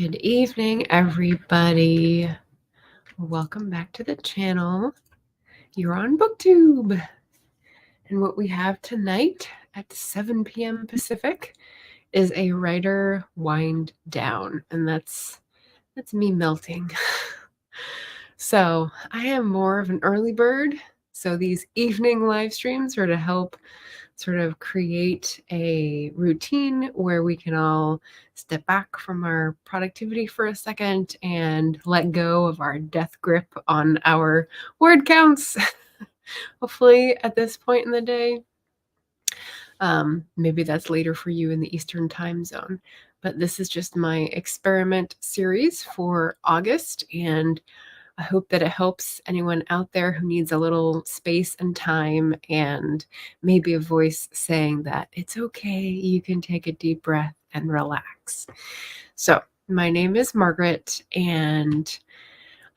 Good evening, everybody. Welcome back to the channel. You're on Booktube. And what we have tonight at 7 p.m. Pacific is a writer wind down. And that's me melting. So I am more of an early bird. So these evening live streams are to help sort of create a routine where we can all step back from our productivity for a second and let go of our death grip on our word counts, hopefully at this point in the day. Maybe that's later for you in the Eastern time zone, but this is just my experiment series for August, and I hope that it helps anyone out there who needs a little space and time and maybe a voice saying that it's okay, you can take a deep breath and relax. So my name is Margaret, and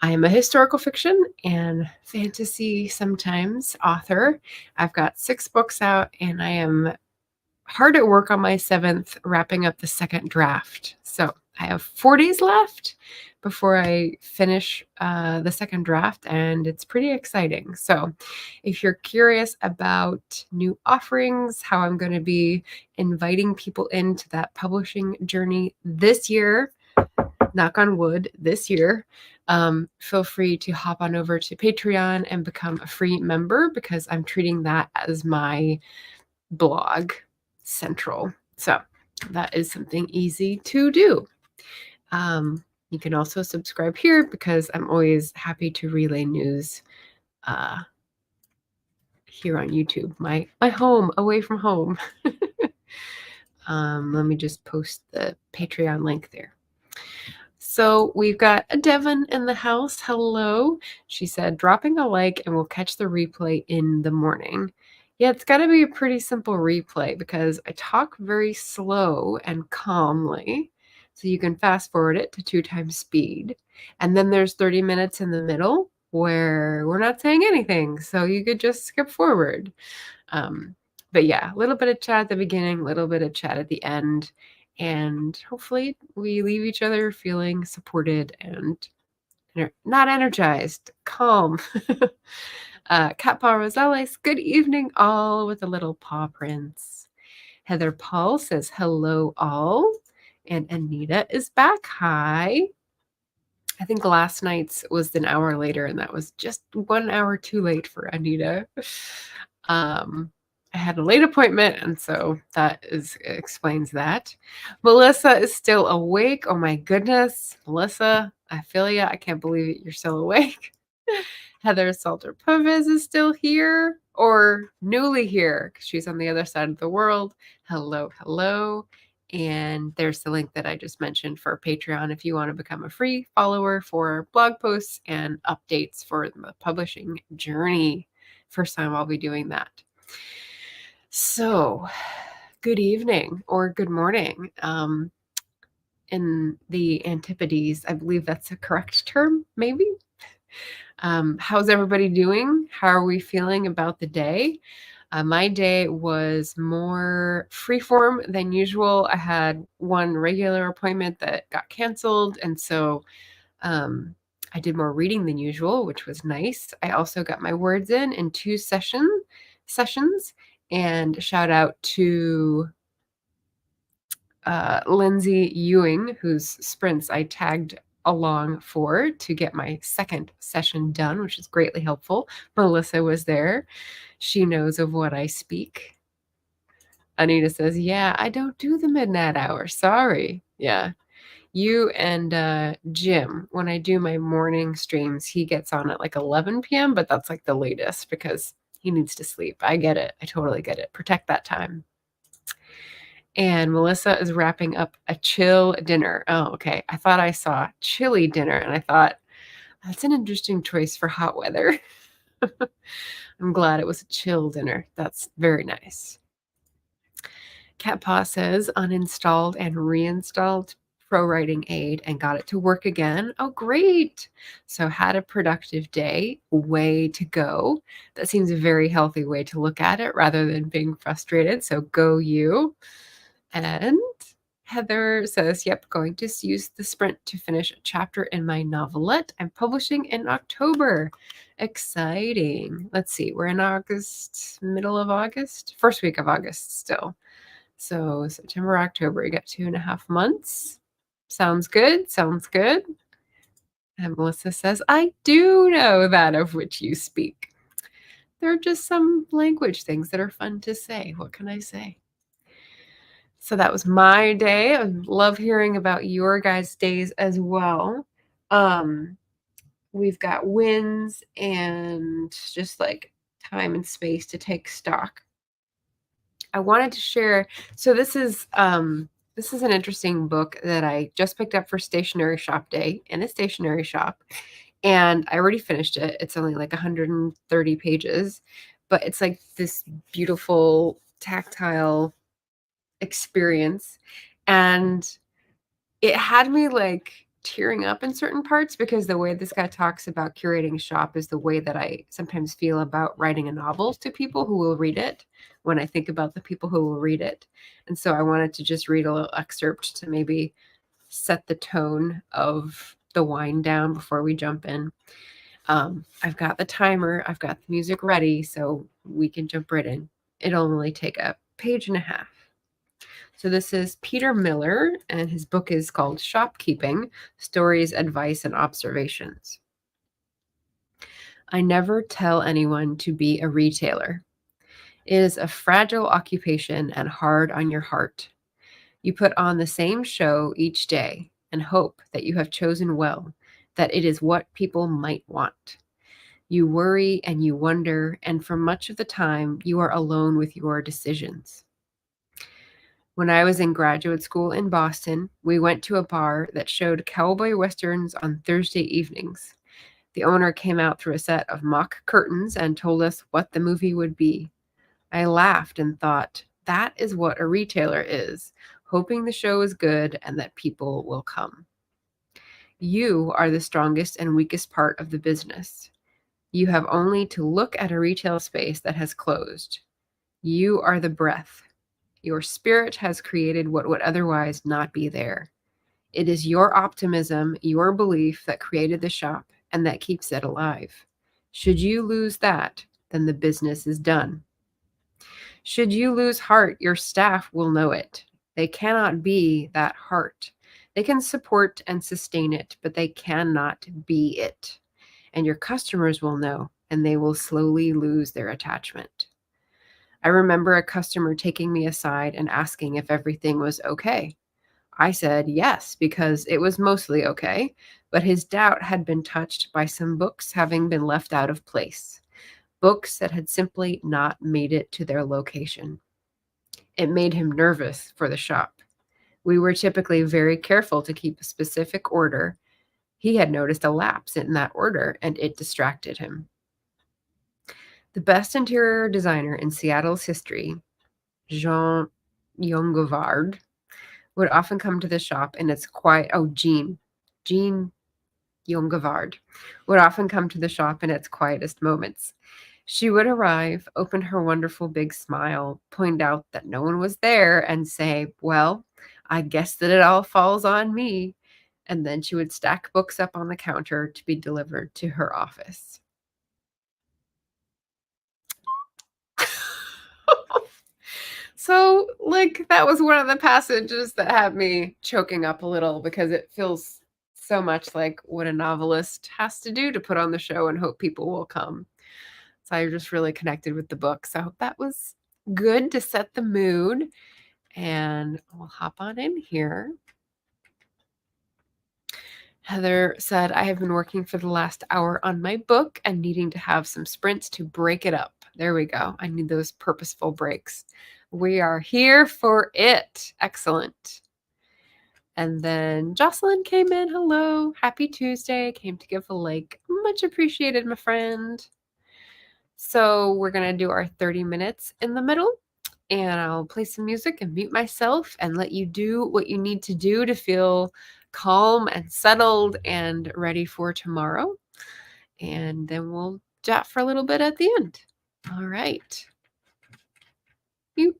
I am a historical fiction and fantasy sometimes author. I've got 6 books out, and I am hard at work on my 7th, wrapping up the second draft. So I have 4 days left before I finish the second draft, and it's pretty exciting. So if you're curious about new offerings, how I'm going to be inviting people into that publishing journey this year, knock on wood, this year, feel free to hop on over to Patreon and become a free member, because I'm treating that as my blog central. So that is something easy to do. You can also subscribe here, because I'm always happy to relay news here on YouTube, my home away from home. Let me just post the Patreon link there. So we've got a Devon in the house. Hello. She said, dropping a like and we'll catch the replay in the morning. Yeah, it's got to be a pretty simple replay, because I talk very slow and calmly. So you can fast forward it to 2 times speed. And then there's 30 minutes in the middle where we're not saying anything. So you could just skip forward. But yeah, a little bit of chat at the beginning, a little bit of chat at the end. And hopefully we leave each other feeling supported and not energized, calm. Cat Paw Rosales, good evening all, with a little paw prints. Heather Paul says hello all. And Anita is back. Hi. I think last night's was an hour later, and that was just 1 hour too late for Anita. I had a late appointment, and so that explains that. Melissa is still awake. Oh my goodness. Melissa, I feel ya. I can't believe it. You're still awake. Heather Salter Puvez is still here, or newly here, because she's on the other side of the world. Hello, hello. And there's the link that I just mentioned for Patreon if you want to become a free follower for blog posts and updates for the publishing journey. First time I'll be doing that. So, good evening or good morning. In the Antipodes, I believe that's a correct term, maybe. How's everybody doing? How are we feeling about the day? My day was more freeform than usual. I had one regular appointment that got canceled, and so I did more reading than usual, which was nice. I also got my words in 2 sessions, and shout out to Lindsay Ewing, whose sprints I tagged along for to get my second session done, which is greatly helpful. Melissa was there. She knows of what I speak. Anita says, yeah, I don't do the midnight hour. Sorry. Yeah. You and Jim, when I do my morning streams, he gets on at like 11 p.m., but that's like the latest because he needs to sleep. I get it. I totally get it. Protect that time. And Melissa is wrapping up a chill dinner. Oh, okay. I thought I saw chilly dinner, and I thought, that's an interesting choice for hot weather. I'm glad it was a chill dinner. That's very nice. Cat Paw says, uninstalled and reinstalled Pro Writing Aid and got it to work again. Oh, great. So had a productive day. Way to go. That seems a very healthy way to look at it rather than being frustrated. So go you. And Heather says, yep, going to use the sprint to finish a chapter in my novelette I'm publishing in October. Exciting. Let's see, we're in August, middle of August, first week of August still. So September, October, you got 2.5 months. Sounds good. Sounds good. And Melissa says, I do know that of which you speak. There are just some language things that are fun to say. What can I say? So that was my day. I love hearing about your guys' days as well. We've got wins and just like time and space to take stock. I wanted to share. So this is an interesting book that I just picked up for Stationery Shop Day in a stationery shop, and I already finished it. It's only like 130 pages, but it's like this beautiful tactile experience, and it had me like tearing up in certain parts because the way this guy talks about curating a shop is the way that I sometimes feel about writing a novel to people who will read it when I think about the people who will read it. And so I wanted to just read a little excerpt to maybe set the tone of the wind down before we jump in. I've got the timer, I've got the music ready, so we can jump right in. It'll only take a page and a half. So this is Peter Miller, and his book is called Shopkeeping: Stories, Advice, and Observations. I never tell anyone to be a retailer. It is a fragile occupation and hard on your heart. You put on the same show each day and hope that you have chosen well, that it is what people might want. You worry and you wonder, and for much of the time, you are alone with your decisions. When I was in graduate school in Boston, we went to a bar that showed cowboy westerns on Thursday evenings. The owner came out through a set of mock curtains and told us what the movie would be. I laughed and thought, that is what a retailer is, hoping the show is good and that people will come. You are the strongest and weakest part of the business. You have only to look at a retail space that has closed. You are the breath. Your spirit has created what would otherwise not be there. It is your optimism, your belief that created the shop and that keeps it alive. Should you lose that, then the business is done. Should you lose heart, your staff will know it. They cannot be that heart. They can support and sustain it, but they cannot be it. And your customers will know, and they will slowly lose their attachment. I remember a customer taking me aside and asking if everything was okay. I said yes, because it was mostly okay, but his doubt had been touched by some books having been left out of place, books that had simply not made it to their location. It made him nervous for the shop. We were typically very careful to keep a specific order. He had noticed a lapse in that order, and it distracted him. The best interior designer in Seattle's history, Jean Jongewaard, would often come to the shop in its quiet. Jean Jongewaard would often come to the shop in its quietest moments. She would arrive, open her wonderful big smile, point out that no one was there, and say, well, I guess that it all falls on me. And then she would stack books up on the counter to be delivered to her office. So, like, that was one of the passages that had me choking up a little because it feels so much like what a novelist has to do to put on the show and hope people will come. So I just really connected with the book. So that was good to set the mood. And we'll hop on in here. Heather said, I have been working for the last hour on my book and needing to have some sprints to break it up. There we go. I need those purposeful breaks. We are here for it. Excellent. And then Jocelyn came in. Hello. Happy Tuesday. Came to give a like. Much appreciated, my friend. So we're going to do our 30 minutes in the middle. And I'll play some music and mute myself and let you do what you need to do to feel calm and settled and ready for tomorrow. And then we'll chat for a little bit at the end. All right. Mute.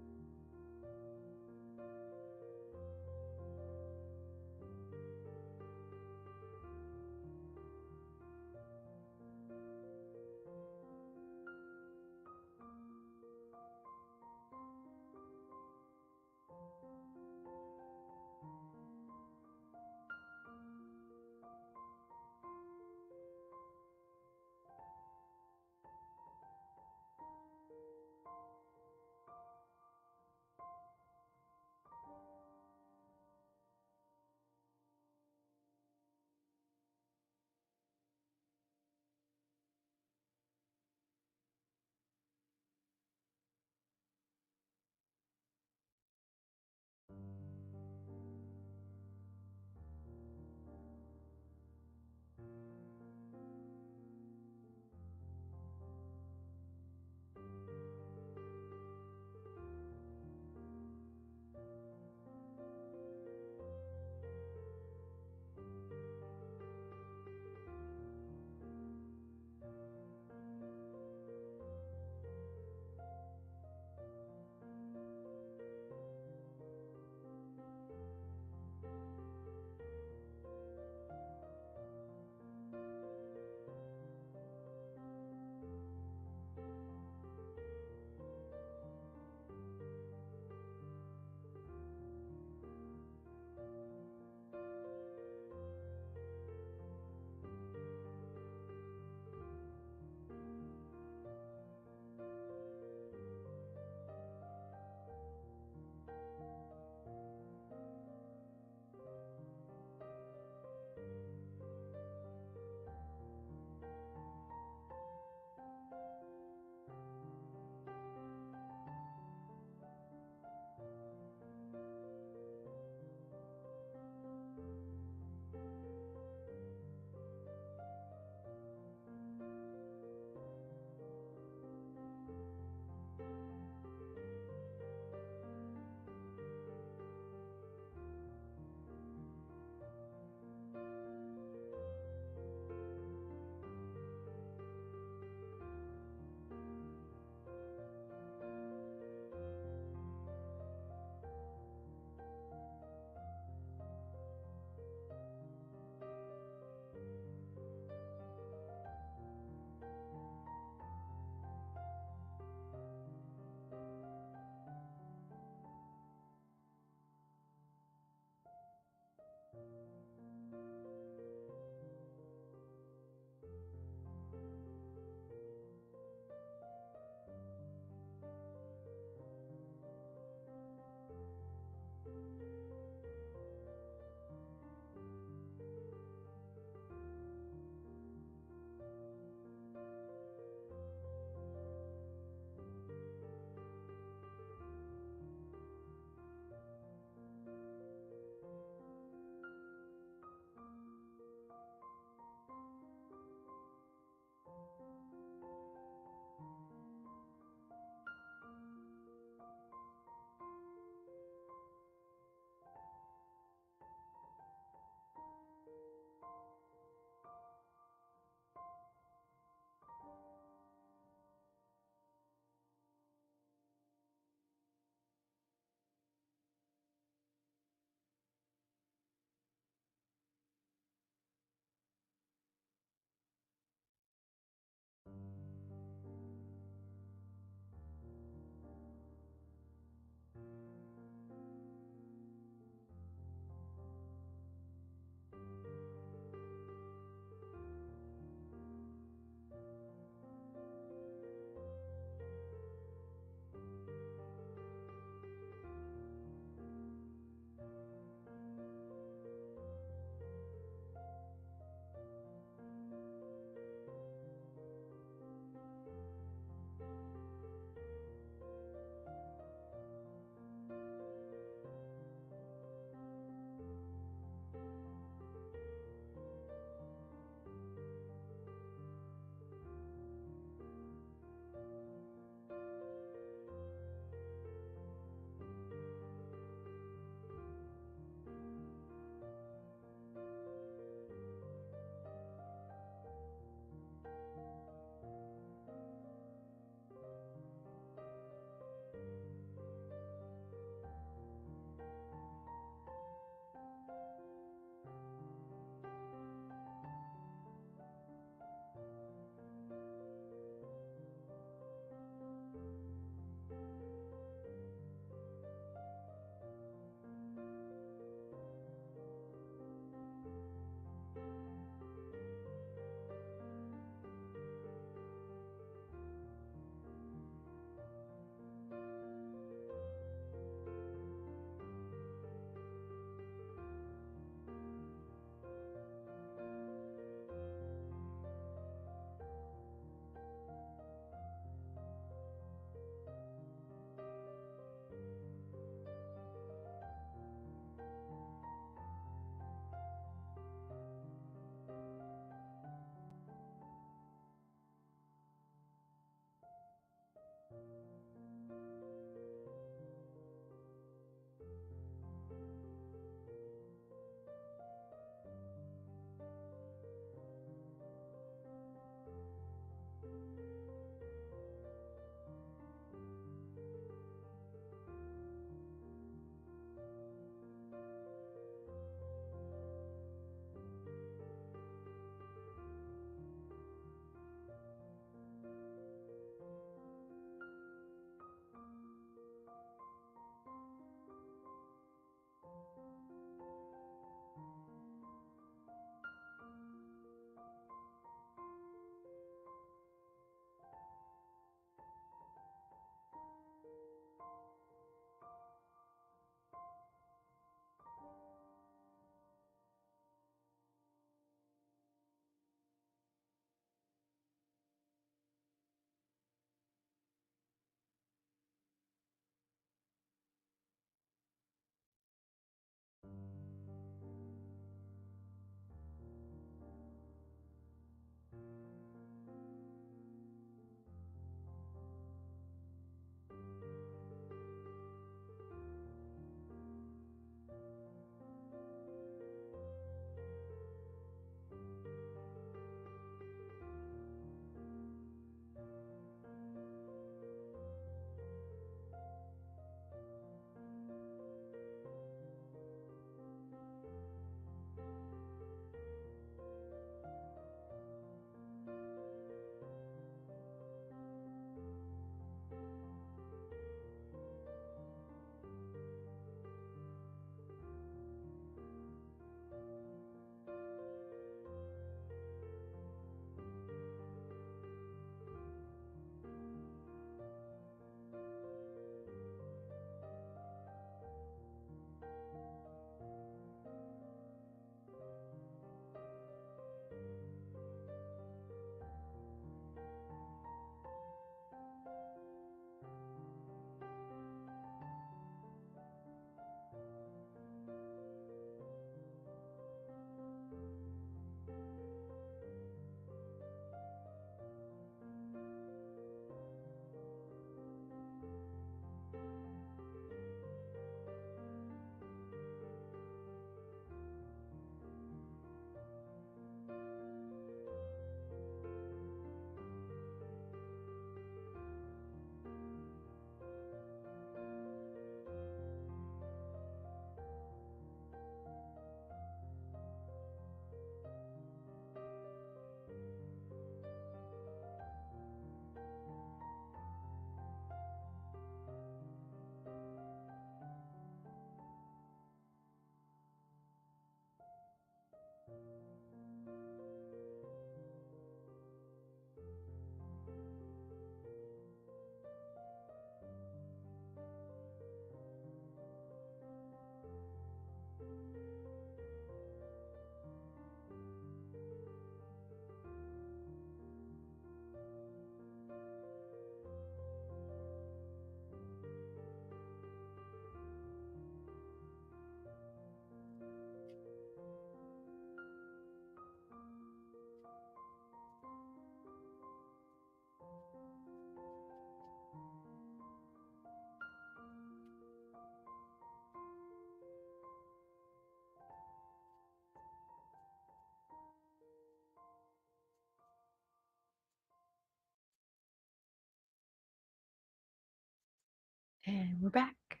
And we're back.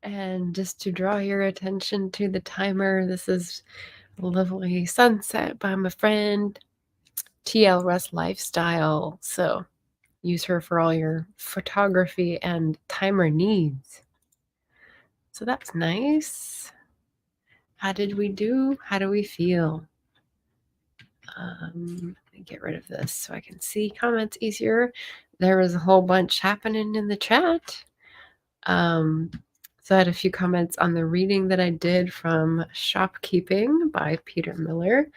And just to draw your attention to the timer, this is lovely sunset by my friend TL Russ Lifestyle. So use her for all your photography and timer needs. So that's nice. How did we do? How do we feel? Let me get rid of this so I can see comments easier. There was a whole bunch happening in the chat. So I had a few comments on the reading that I did from Shopkeeping by Peter Miller.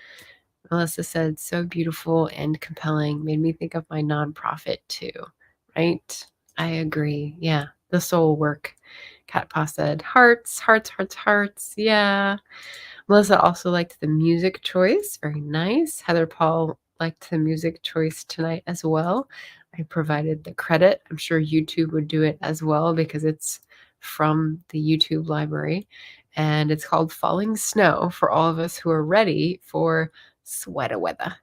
Melissa said, so beautiful and compelling. Made me think of my nonprofit too. Right? I agree. Yeah. The soul work. Cat Paw said, hearts, hearts, hearts, hearts. Yeah. Melissa also liked the music choice. Very nice. Heather Paul liked the music choice tonight as well. I provided the credit. I'm sure YouTube would do it as well because it's from the YouTube library. And it's called Falling Snow for all of us who are ready for sweater weather.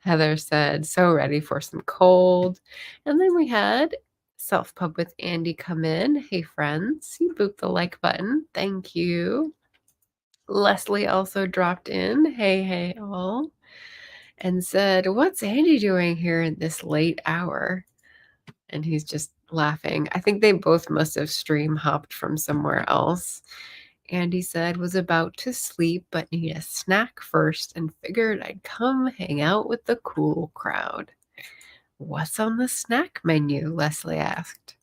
Heather said, so ready for some cold. And then we had Self Pub with Andy come in. Hey, friends, you booped the like button. Thank you. Leslie also dropped in. Hey, hey, all. And said, what's Andy doing here in this late hour? And he's just laughing. I think they both must have stream hopped from somewhere else. Andy said, was about to sleep, but need a snack first and figured I'd come hang out with the cool crowd. What's on the snack menu? Leslie asked.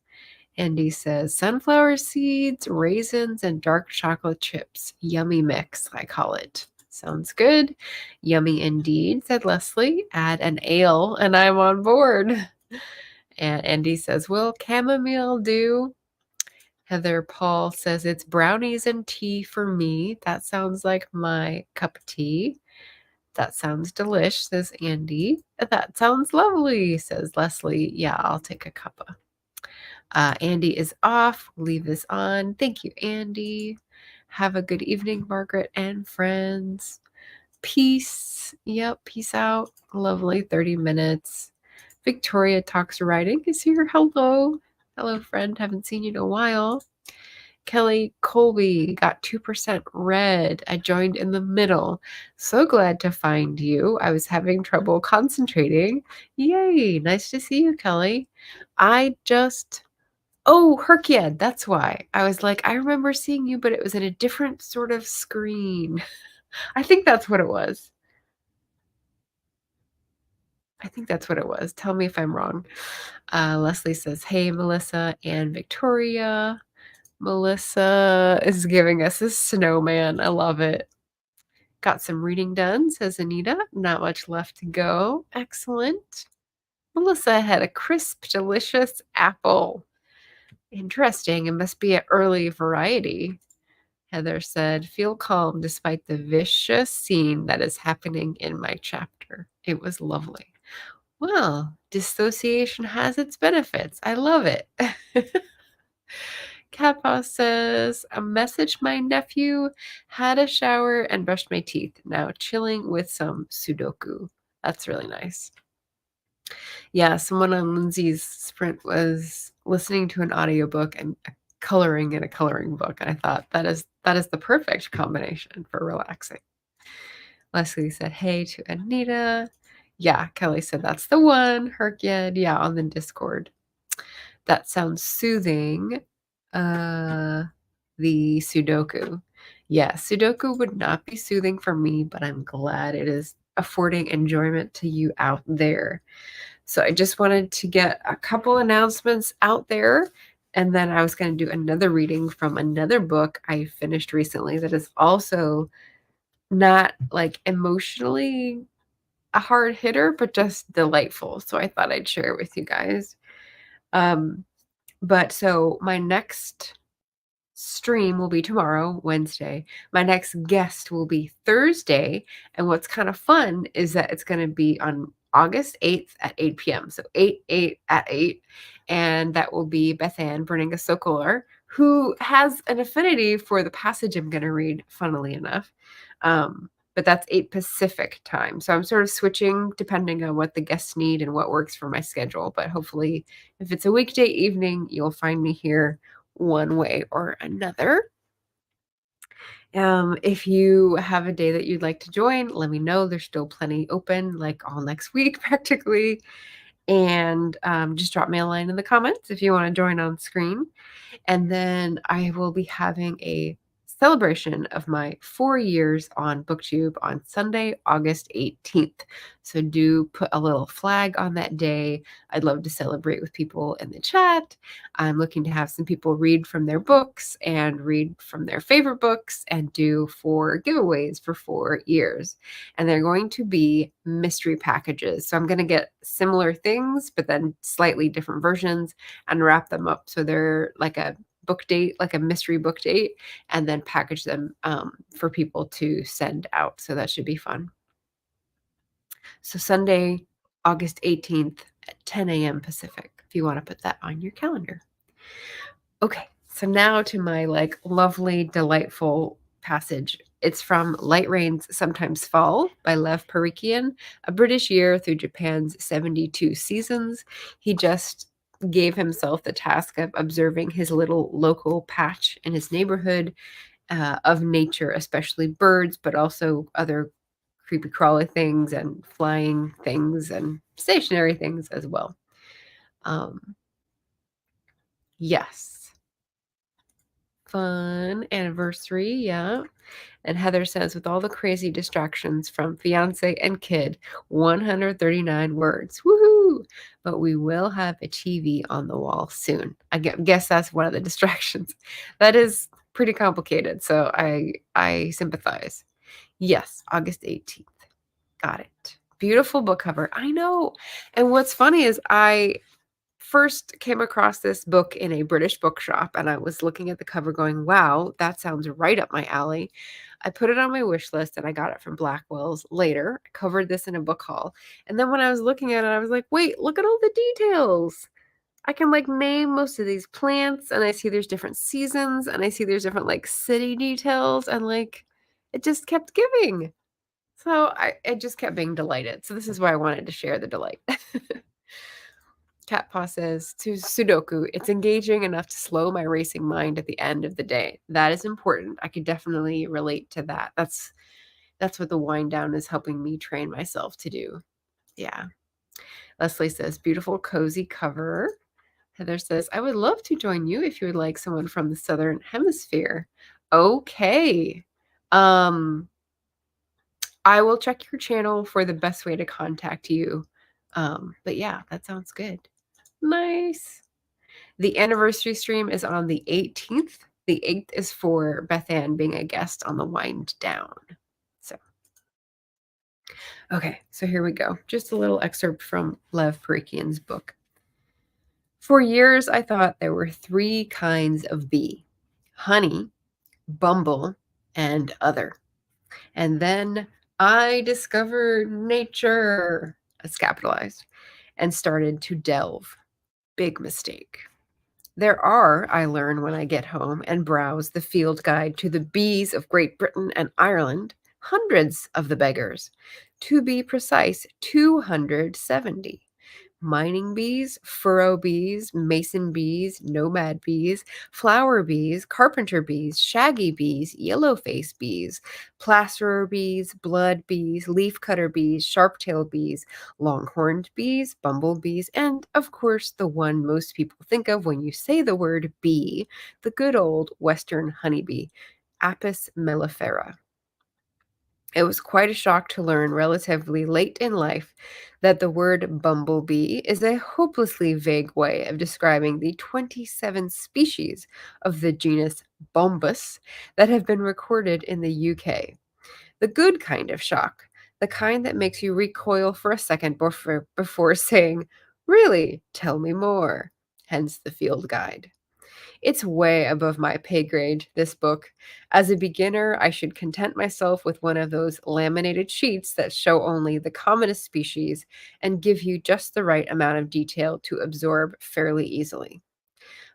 Andy says, sunflower seeds, raisins, and dark chocolate chips. Yummy mix, I call it. Sounds good. Yummy indeed, said Leslie. Add an ale, and I'm on board. And Andy says, will chamomile do? Heather Paul says, it's brownies and tea for me. That sounds like my cup of tea. That sounds delish, says Andy. That sounds lovely, says Leslie. Yeah, I'll take a cuppa. Andy is off. Leave this on. Thank you, Andy. Have a good evening, Margaret and friends. Peace. Yep, peace out. Lovely 30 minutes. Victoria Talks Writing is here. Hello. Hello, friend. Haven't seen you in a while. Kelly Colby got 2% read. I joined in the middle. So glad to find you. I was having trouble concentrating. Yay. Nice to see you, Kelly. Oh, Herkiad, that's why. I was like, I remember seeing you, but it was in a different sort of screen. I think that's what it was. Tell me if I'm wrong. Leslie says, hey, Melissa and Victoria. Melissa is giving us a snowman. I love it. Got some reading done, says Anita. Not much left to go. Excellent. Melissa had a crisp, delicious apple. Interesting. It must be an early variety. Heather said, feel calm despite the vicious scene that is happening in my chapter. It was lovely. Well, dissociation has its benefits. I love it. Kappa says, I messaged my nephew, had a shower, and brushed my teeth. Now chilling with some Sudoku. That's really nice. Yeah, someone on Lindsay's sprint was listening to an audiobook and coloring in a coloring book. And I thought that is the perfect combination for relaxing. Leslie said, hey to Anita. Yeah, Kelly said, that's the one. Herkyed, yeah, on the Discord. That sounds soothing. The Sudoku. Yeah, Sudoku would not be soothing for me, but I'm glad it is affording enjoyment to you out there. So I just wanted to get a couple announcements out there. And then I was going to do another reading from another book I finished recently that is also not like emotionally a hard hitter, but just delightful. So I thought I'd share it with you guys. But so my next stream will be tomorrow, Wednesday. My next guest will be Thursday. And what's kind of fun is that it's going to be on August 8th at 8 p.m. So 8 at 8. And that will be Beth Ann Berninga Sokolar, who has an affinity for the passage I'm going to read, funnily enough. but that's 8 Pacific time. So I'm sort of switching depending on what the guests need and what works for my schedule. But hopefully, if it's a weekday evening, you'll find me here one way or another. If you have a day that you'd like to join, let me know. There's still plenty open, like all next week practically. And just drop me a line in the comments if you want to join on screen. And then I will be having a celebration of my 4 years on Booktube on Sunday, August 18th. So do put a little flag on that day. I'd love to celebrate with people in the chat. I'm looking to have some people read from their books and read from their favorite books and do 4 giveaways for 4 years. And they're going to be mystery packages. So I'm going to get similar things, but then slightly different versions and wrap them up. So they're like a book date, like a mystery book date, and then package them for people to send out. So that should be fun. So Sunday, August 18th at 10 a.m. Pacific, if you want to put that on your calendar. Okay, so now to my like lovely, delightful passage. It's from Light Rains Sometimes Fall by Lev Parikian, a British year through Japan's 72 seasons. He just gave himself the task of observing his little local patch in his neighborhood of nature, especially birds, but also other creepy crawly things and flying things and stationary things as well. Yes. Fun anniversary, yeah. And Heather says, with all the crazy distractions from fiance and kid, 139 words. Woohoo! But we will have a TV on the wall soon. I guess that's one of the distractions. That is pretty complicated, so I sympathize. Yes, August 18th. Got it. Beautiful book cover. I know. And what's funny is I first came across this book in a British bookshop, and I was looking at the cover going, wow, that sounds right up my alley. I put it on my wish list and I got it from Blackwell's later. I covered this in a book haul. And then when I was looking at it, I was like, wait, look at all the details. I can like name most of these plants, and I see there's different seasons, and I see there's different like city details, and like it just kept giving. So I just kept being delighted. So this is why I wanted to share the delight. Cat Paw says, to Sudoku, it's engaging enough to slow my racing mind at the end of the day. That is important. I could definitely relate to that. That's what the wind down is helping me train myself to do. Yeah. Leslie says, beautiful, cozy cover. Heather says, I would love to join you if you would like someone from the Southern Hemisphere. Okay. I will check your channel for the best way to contact you. But yeah, that sounds good. Nice. The anniversary stream is on the 18th. The 8th is for Beth Ann being a guest on the wind down. So, okay, so here we go. Just a little excerpt from Lev Parikian's book. For years, I thought there were 3 kinds of bee: honey, bumble, and other. And then I discovered nature, it's capitalized, and started to delve. Big mistake. There are, I learn when I get home and browse the field guide to the bees of Great Britain and Ireland, hundreds of the beggars. To be precise, 270. Mining bees, furrow bees, mason bees, nomad bees, flower bees, carpenter bees, shaggy bees, yellow-face bees, plasterer bees, blood bees, leafcutter bees, sharp-tailed bees, longhorned bees, bumblebees, and, of course, the one most people think of when you say the word bee, the good old western honeybee, Apis mellifera. It was quite a shock to learn relatively late in life that the word bumblebee is a hopelessly vague way of describing the 27 species of the genus Bombus that have been recorded in the UK. The good kind of shock, the kind that makes you recoil for a second before saying, really, tell me more, hence the field guide. It's way above my pay grade, this book. As a beginner, I should content myself with one of those laminated sheets that show only the commonest species and give you just the right amount of detail to absorb fairly easily.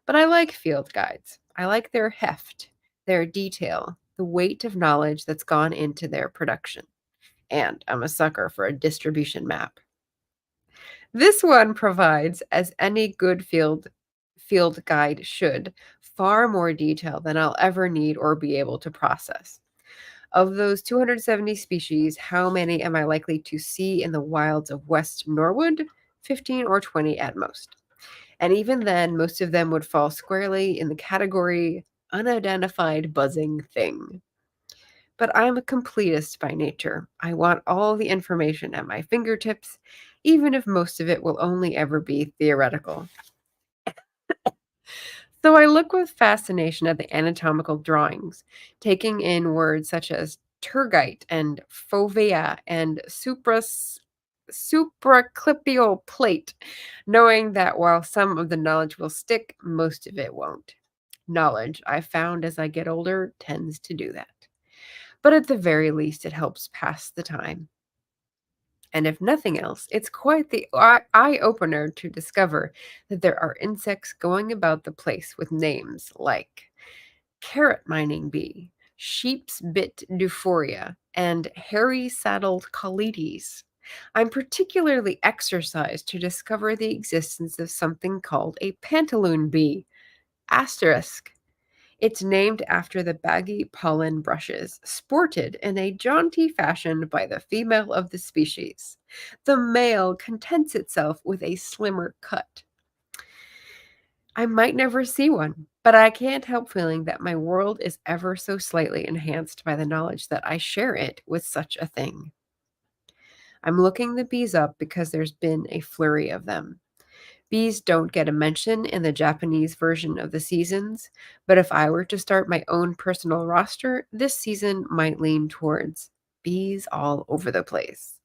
But I like field guides. I like their heft, their detail, the weight of knowledge that's gone into their production. And I'm a sucker for a distribution map. This one provides, as any good field guide should, far more detail than I'll ever need or be able to process. Of those 270 species, how many am I likely to see in the wilds of West Norwood? 15 or 20 at most. And even then, most of them would fall squarely in the category unidentified buzzing thing. But I'm a completist by nature. I want all the information at my fingertips, even if most of it will only ever be theoretical. So I look with fascination at the anatomical drawings, taking in words such as tergite and fovea and supraclavial plate, knowing that while some of the knowledge will stick, most of it won't. Knowledge, I found as I get older, tends to do that. But at the very least, it helps pass the time. And if nothing else, it's quite the eye-opener to discover that there are insects going about the place with names like carrot mining bee, sheep's bit euphoria, and hairy-saddled colletes. I'm particularly exercised to discover the existence of something called a pantaloon bee. Asterisk. It's named after the baggy pollen brushes sported in a jaunty fashion by the female of the species. The male contents itself with a slimmer cut. I might never see one, but I can't help feeling that my world is ever so slightly enhanced by the knowledge that I share it with such a thing. I'm looking the bees up because there's been a flurry of them. Bees don't get a mention in the Japanese version of the seasons, but if I were to start my own personal roster, this season might lean towards bees all over the place.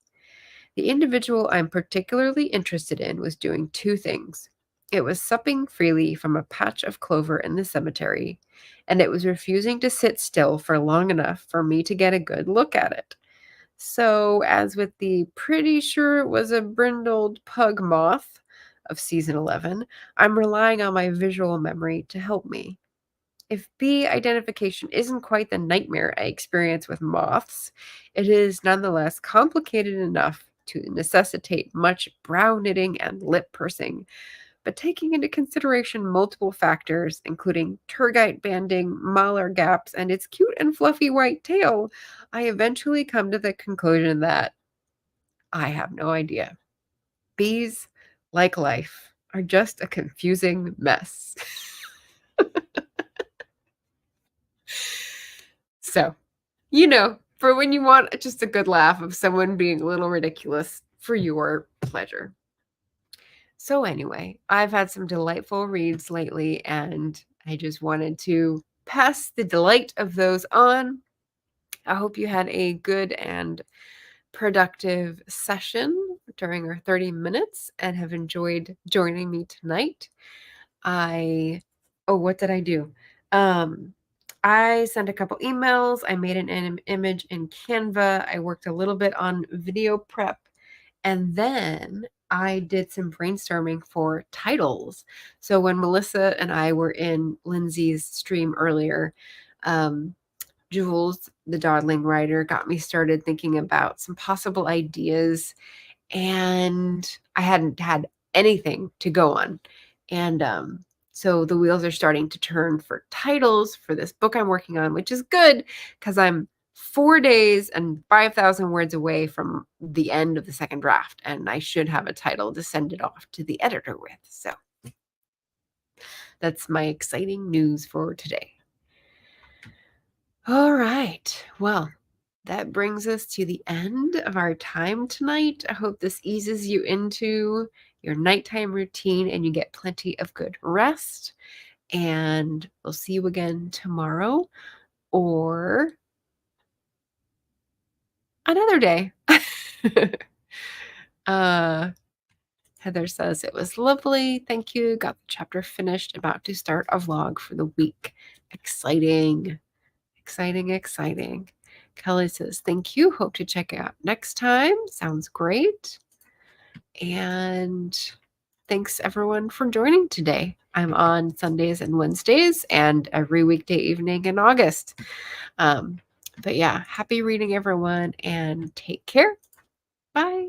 The individual I'm particularly interested in was doing two things. It was supping freely from a patch of clover in the cemetery, and it was refusing to sit still for long enough for me to get a good look at it. So, as with the pretty sure it was a brindled pug moth of season 11, I'm relying on my visual memory to help me. If bee identification isn't quite the nightmare I experience with moths, it is nonetheless complicated enough to necessitate much brow knitting and lip pursing. But taking into consideration multiple factors, including tergite banding, malar gaps, and its cute and fluffy white tail, I eventually come to the conclusion that I have no idea. Bees, like life, are just a confusing mess. So, for when you want just a good laugh of someone being a little ridiculous for your pleasure. So anyway, I've had some delightful reads lately, and I just wanted to pass the delight of those on. I hope you had a good and productive session during our 30 minutes and have enjoyed joining me tonight. What did I do? I sent a couple emails. I made an image in Canva. I worked a little bit on video prep. And then I did some brainstorming for titles. So when Melissa and I were in Lindsay's stream earlier, Jules, the dawdling writer, got me started thinking about some possible ideas. And I hadn't had anything to go on. And so the wheels are starting to turn for titles for this book I'm working on, which is good because I'm 4 days and 5,000 words away from the end of the second draft, and I should have a title to send it off to the editor with. So that's my exciting news for today. All right. Well, that brings us to the end of our time tonight. I hope this eases you into your nighttime routine and you get plenty of good rest. And we'll see you again tomorrow or another day. Heather says it was lovely. Thank you. Got the chapter finished. About to start a vlog for the week. Exciting. Exciting, exciting. Kelly says, thank you. Hope to check it out next time. Sounds great. And thanks everyone for joining today. I'm on Sundays and Wednesdays and every weekday evening in August. But yeah, happy reading everyone and take care. Bye.